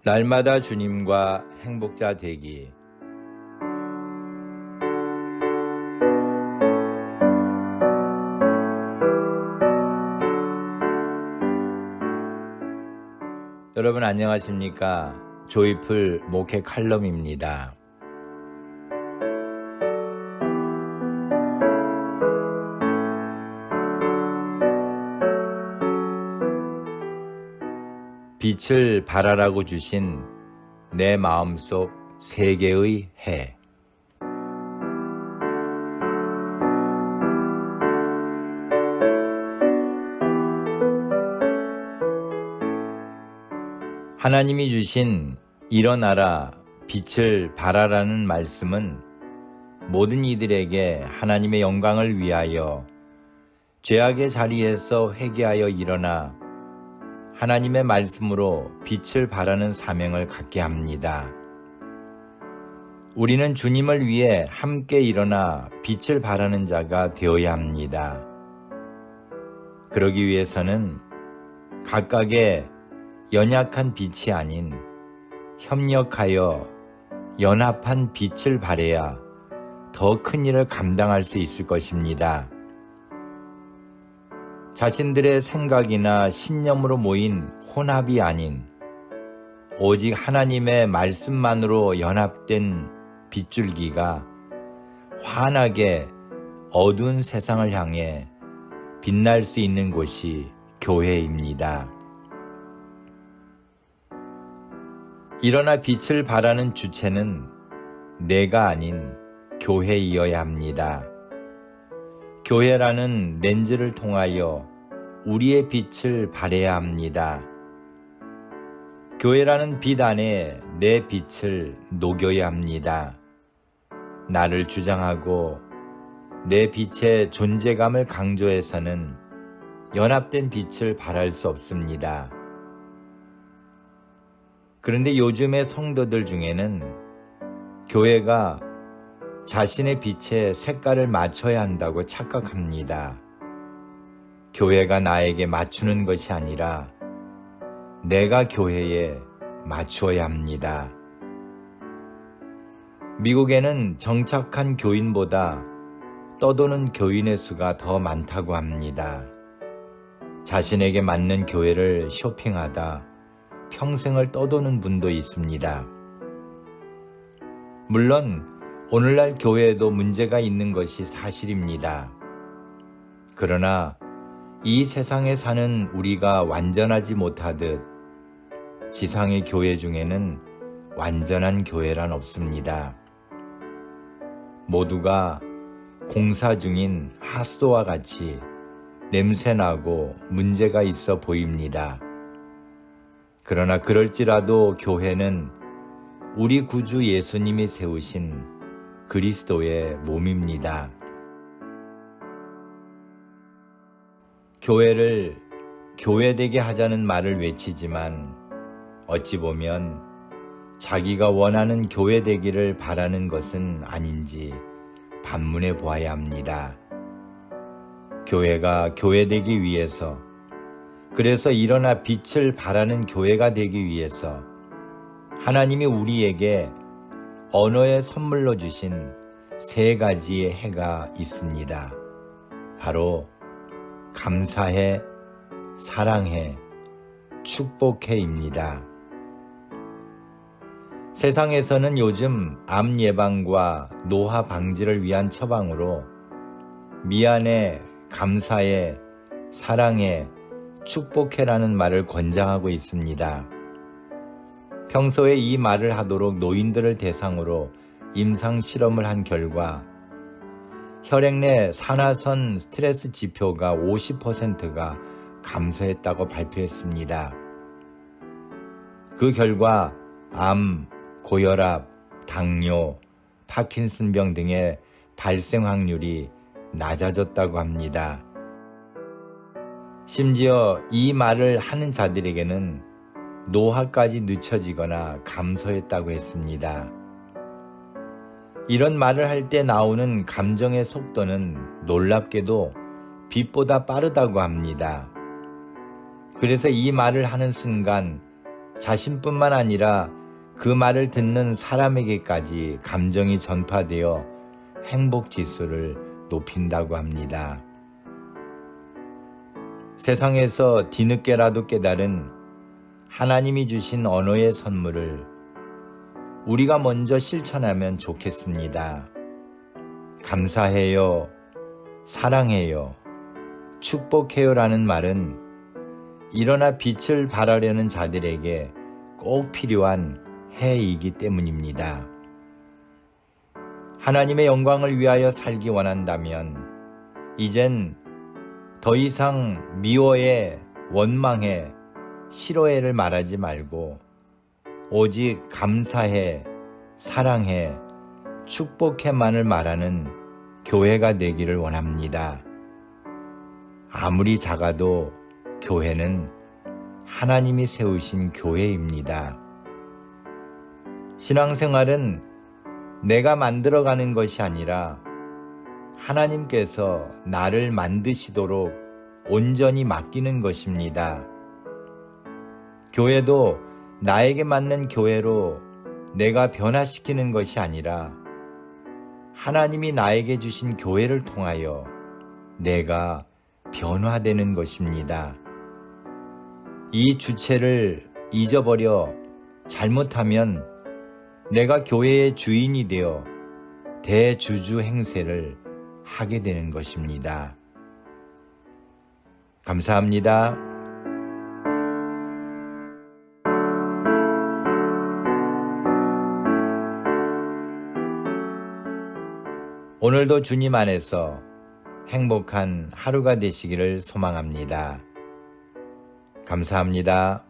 날마다 주님과 행복자 되기. 여러분 안녕하십니까? 조이풀 목회 칼럼입니다. 빛을 발하라고 주신 내 마음속 세계의 해. 하나님이 주신 일어나라 빛을 발하라는 말씀은 모든 이들에게 하나님의 영광을 위하여 죄악의 자리에서 회개하여 일어나 하나님의 말씀으로 빛을 발하는 사명을 갖게 합니다. 우리는 주님을 위해 함께 일어나 빛을 발하는 자가 되어야 합니다. 그러기 위해서는 각각의 연약한 빛이 아닌 협력하여 연합한 빛을 발해야 더 큰 일을 감당할 수 있을 것입니다. 자신들의 생각이나 신념으로 모인 혼합이 아닌 오직 하나님의 말씀만으로 연합된 빗줄기가 환하게 어두운 세상을 향해 빛날 수 있는 곳이 교회입니다. 일어나 빛을 발하는 주체는 내가 아닌 교회이어야 합니다. 교회라는 렌즈를 통하여 우리의 빛을 발해야 합니다. 교회라는 빛 안에 내 빛을 녹여야 합니다. 나를 주장하고 내 빛의 존재감을 강조해서는 연합된 빛을 발할 수 없습니다. 그런데 요즘의 성도들 중에는 교회가 자신의 빛에 색깔을 맞춰야 한다고 착각합니다. 교회가 나에게 맞추는 것이 아니라 내가 교회에 맞추어야 합니다. 미국에는 정착한 교인보다 떠도는 교인의 수가 더 많다고 합니다. 자신에게 맞는 교회를 쇼핑하다 평생을 떠도는 분도 있습니다. 물론 오늘날 교회에도 문제가 있는 것이 사실입니다. 그러나 이 세상에 사는 우리가 완전하지 못하듯 지상의 교회 중에는 완전한 교회란 없습니다. 모두가 공사 중인 하수도와 같이 냄새나고 문제가 있어 보입니다. 그러나 그럴지라도 교회는 우리 구주 예수님이 세우신 그리스도의 몸입니다. 교회를 교회되게 하자는 말을 외치지만 어찌 보면 자기가 원하는 교회되기를 바라는 것은 아닌지 반문해 보아야 합니다. 교회가 교회되기 위해서, 그래서 일어나 빛을 발하는 교회가 되기 위해서 하나님이 우리에게 언어의 선물로 주신 세 가지의 해가 있습니다. 바로 감사해, 사랑해, 축복해입니다. 세상에서는 요즘 암 예방과 노화 방지를 위한 처방으로 미안해, 감사해, 사랑해, 축복해라는 말을 권장하고 있습니다. 평소에 이 말을 하도록 노인들을 대상으로 임상 실험을 한 결과 혈액 내 산화선 스트레스 지표가 50%가 감소했다고 발표했습니다. 그 결과 암, 고혈압, 당뇨, 파킨슨병 등의 발생 확률이 낮아졌다고 합니다. 심지어 이 말을 하는 자들에게는 노화까지 늦춰지거나 감소했다고 했습니다. 이런 말을 할 때 나오는 감정의 속도는 놀랍게도 빛보다 빠르다고 합니다. 그래서 이 말을 하는 순간 자신뿐만 아니라 그 말을 듣는 사람에게까지 감정이 전파되어 행복 지수를 높인다고 합니다. 세상에서 뒤늦게라도 깨달은 하나님이 주신 언어의 선물을 우리가 먼저 실천하면 좋겠습니다. 감사해요, 사랑해요, 축복해요라는 말은 일어나 빛을 발하려는 자들에게 꼭 필요한 해이기 때문입니다. 하나님의 영광을 위하여 살기 원한다면 이젠 더 이상 미워해, 원망해, 싫어해를 말하지 말고 오직 감사해, 사랑해, 축복해만을 말하는 교회가 되기를 원합니다. 아무리 작아도 교회는 하나님이 세우신 교회입니다. 신앙생활은 내가 만들어가는 것이 아니라 하나님께서 나를 만드시도록 온전히 맡기는 것입니다. 교회도 나에게 맞는 교회로 내가 변화시키는 것이 아니라 하나님이 나에게 주신 교회를 통하여 내가 변화되는 것입니다. 이 주체를 잊어버려 잘못하면 내가 교회의 주인이 되어 대주주 행세를 하게 되는 것입니다. 감사합니다. 오늘도 주님 안에서 행복한 하루가 되시기를 소망합니다. 감사합니다.